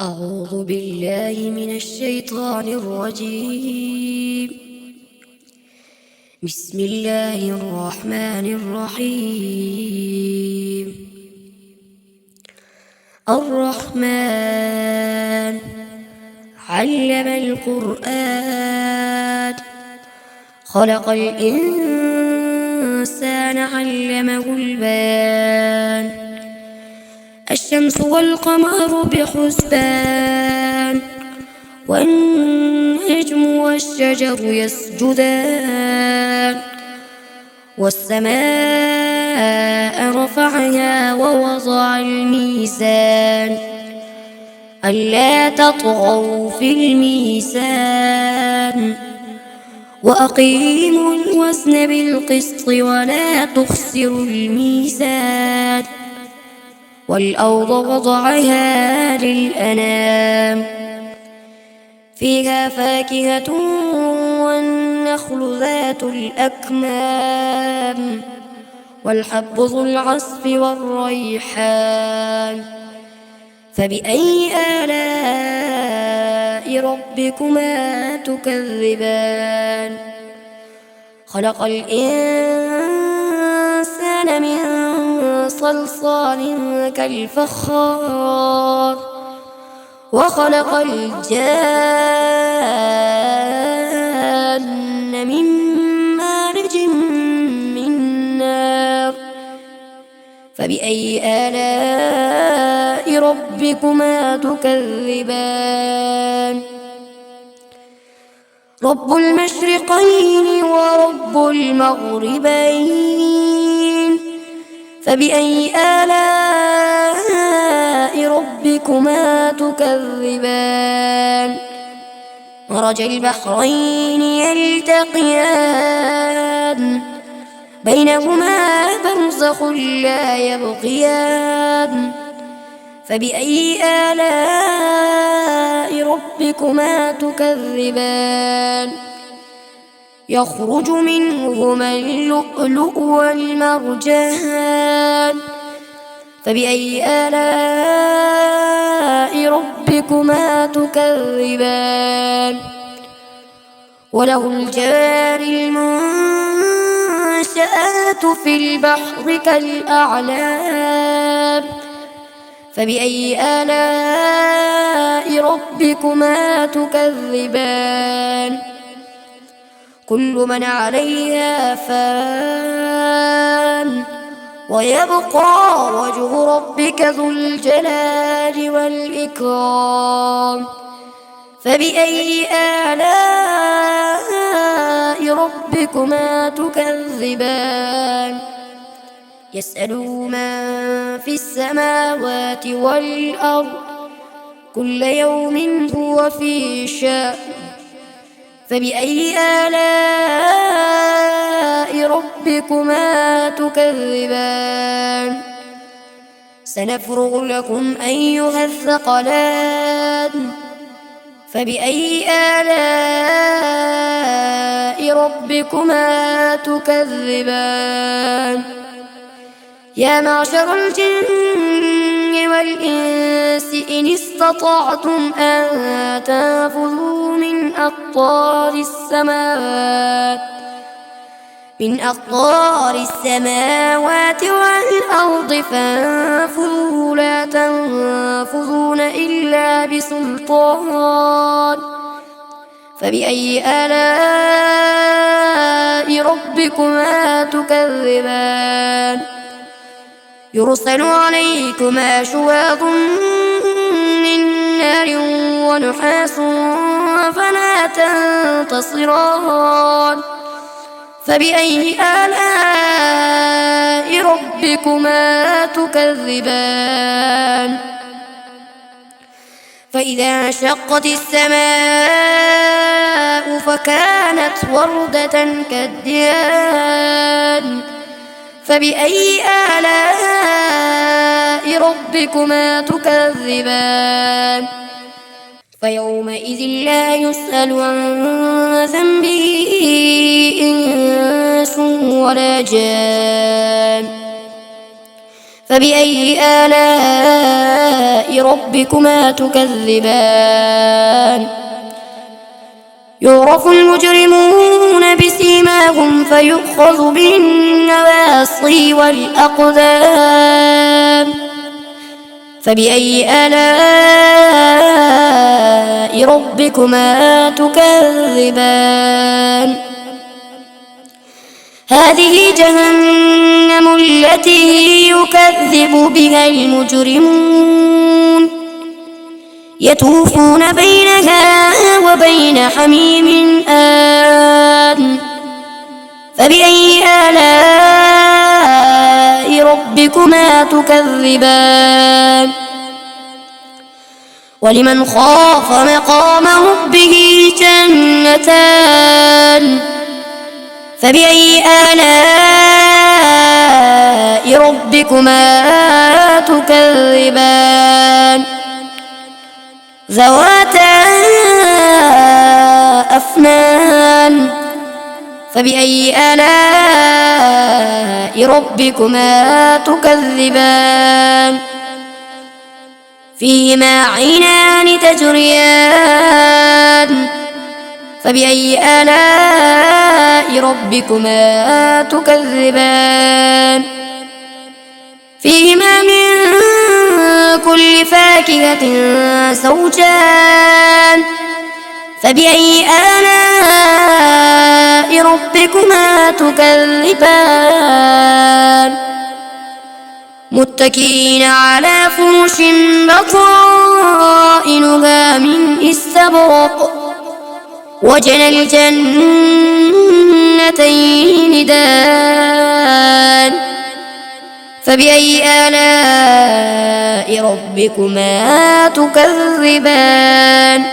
أعوذ بالله من الشيطان الرجيم. بسم الله الرحمن الرحيم. الرحمن علم القرآن خلق الإنسان علمه البيان. الشمس والقمر بحسبان والنجم والشجر يسجدان والسماء رفعها ووضع الميزان ألا تطغوا في الميزان وأقيموا الوزن بالقسط ولا تخسروا الميزان والأرض وضعها للأنام فيها فاكهة والنخل ذات الأكمام والحب ذو العصف والريحان فبأي آلاء ربكما تكذبان خلق الإنسان من صلصال كالفخار وخلق الجان من مارج من نار فبأي آلاء ربكما تكذبان رب المشرقين ورب المغربين فبأي آلاء ربكما تكذبان مرج البحرين يلتقيان بينهما برزخ لا يبغيان فبأي آلاء ربكما تكذبان يخرج منهما اللؤلؤ والمرجان فبأي آلاء ربكما تكذبان وله الجوار المنشآت في البحر كالأعلام فبأي آلاء ربكما تكذبان كل من عليها فان ويبقى وجه ربك ذو الجلال والإكرام فبأي آلاء ربكما تكذبان يسأله من في السماوات والأرض كل يوم هو في شأن فبأي آلاء ربكما تكذبان سنفرغ لكم أيها الثقلان فبأي آلاء ربكما تكذبان يا معشر الجن والإنس إن استطعتم أن تنفذوا من أقطار السماوات والأرض فانفذوا لا تنفذون إلا بسلطان فبأي آلاء ربكما تكذبان يرسل عليكما شواظ من نار ونحاس فلا تنتصران فبأي آلاء ربكما تكذبان فإذا انشقت السماء فكانت وردة كالدهان فبأي آلاء ربكما تكذبان فيومئذ لا يسأل عن ذنبه إنس ولا جان فبأي آلاء ربكما تكذبان يعرف المجرمون بسيماهم فيؤخذ بالنواصي والأقدام فبأي آلاء ربكما تكذبان هذه جهنم التي يكذب بها المجرمون يطوفون بينها وبين حميم آن فبأي آلاء ربكما تكذبان ولمن خاف مقام ربه جنتان فبأي آلاء ربكما تكذبان ذواتا أفنان فبأي آلاء ربكما تكذبان فيهما عينان تجريان فبأي آلاء ربكما تكذبان فيهما من كل فاكهة زوجان فبأي آلاء ربكما تكذبان متكئين على فرش بطائنها من استبرق وجنى الجنتين دان فبأي آلاء ربكما تكذبان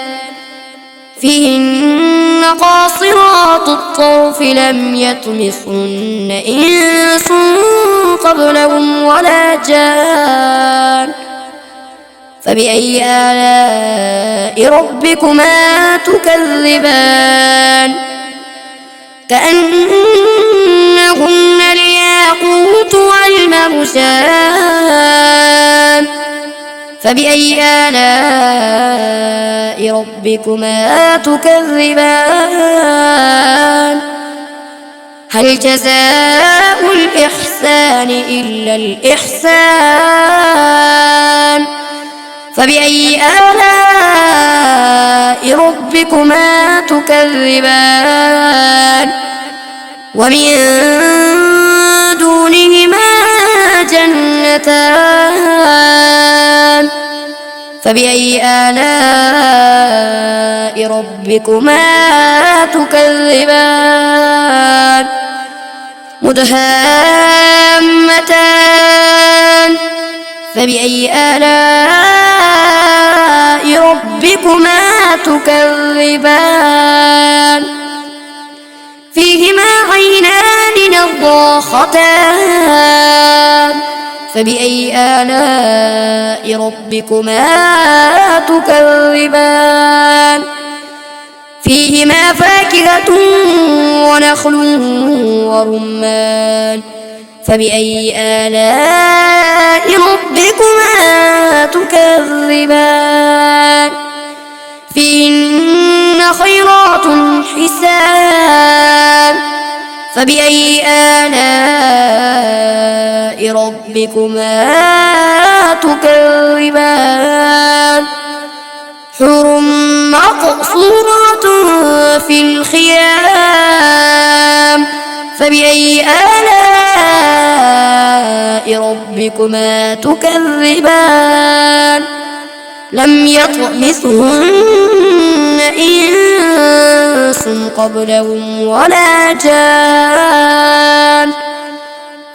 فيهن قاصرات الطرف لم يطمثهن إنس قبلهم ولا جان فبأي آلاء ربكما تكذبان كأنهن الياقوت والمرجان فبأي آلاء ربكما تكذبان هل جزاء الإحسان إلا الإحسان فبأي آلاء ربكما تكذبان ومن دونهما جنتان فبأي آلاء ربكما تكذبان مدهامتان فبأي آلاء ربكما تكذبان فيهما عينان نضاختان فبأي آلاء ربكما تكذبان فيهما فاكهة ونخل ورمان فبأي آلاء ربكما تكذبان فيهن خيرات حسان فبأي آلاء ربكما تكذبان حور مقصورات في الخيام فبأي آلاء ربكما تكذبان لم يطمثهن إنس قبلهم ولا جان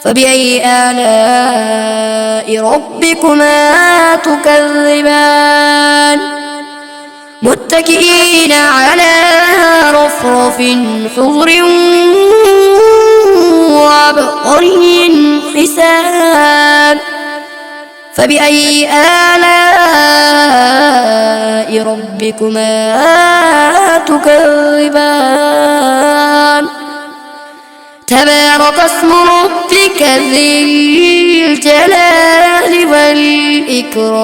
فبأي آلاء ربكما تكذبان متكئين على رفرف خضر وعبقري حسان فبأي آلاء ربكما تكذبان تبارك اسم ربك ذي الجلال والإكرام.